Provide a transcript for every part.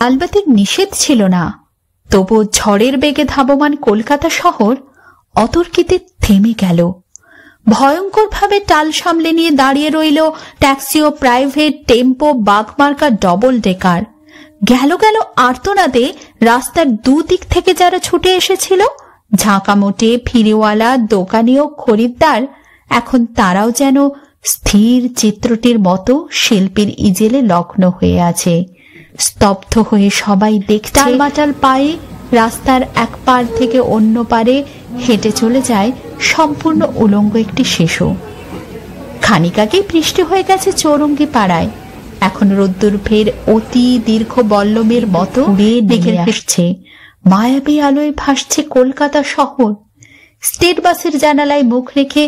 আলবাতির নিষেধ ছিল না, তবু ঝড়ের বেগে ধাবমান কলকাতা শহর অতর্কিতে থেমে গেল। ভয়ঙ্করভাবে টাল সামলে নিয়ে দাঁড়িয়ে রইল ট্যাক্সি ও প্রাইভেট, টেম্পো, বাঘমার্কা ডবল ডেকার। গেল গেল আর্তনাদে রাস্তার দুদিক থেকে যারা ছুটে এসেছিল, ঝাঁকামোটে ফিরিওয়ালা, দোকানি ও খরিদ্দার, এখন তারাও যেন স্থির চিত্রটির মতো শিল্পীর ইজেলে লগ্ন হয়ে আছে। স্তব্ধ হয়ে সবাই দেখছে। টালমাটাল পায়ে রাস্তার এক পার থেকে অন্য পারে হেঁটে চলে যায় সম্পূর্ণ উলঙ্গ একটি শিশু। খানিক আগেই বৃষ্টি হয়ে গেছে চৌরঙ্গি পাড়ায়, এখন রোদ্দুর ফের অতি দীর্ঘ বল্লমের মতো দেখে আসছে। মায়াবী আলোয় ভাসছে কলকাতা শহর। স্টেট বাসের জানালায় মুখ রেখে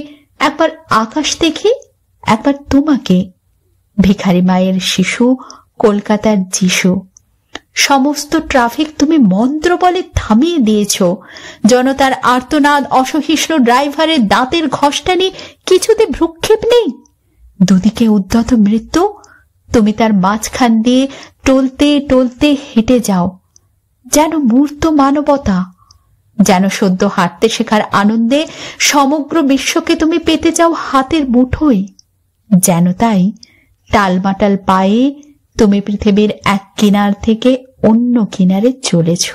একবার আকাশ দেখি, একবার তোমাকে। ভিখারি মায়ের শিশু, কলকাতার যিশু। সমস্ত ট্রাফিক তুমি মন্ত্র বলে থামিয়ে দিয়েছ। জনতার আর্তনাদ, অসহিষ্ণু ড্রাইভারের দাঁতের ঘষ্টানি, কিছুতে ভ্রুক্ষেপ নেই। দুদিকে উদ্যত মৃত্যু, তুমি তার মাঝখান দিয়ে টলতে টলতে হেঁটে যাও, যেন মূর্ত মানবতা, যেন সদ্য হাঁটতে শেখার আনন্দে সমগ্র বিশ্বকে তুমি পেতে যাও হাতের মুঠোয়, যেন তাই টালমাটাল পায়ে তুমি পৃথিবীর এক কিনার থেকে অন্য কিনারে চলেছ।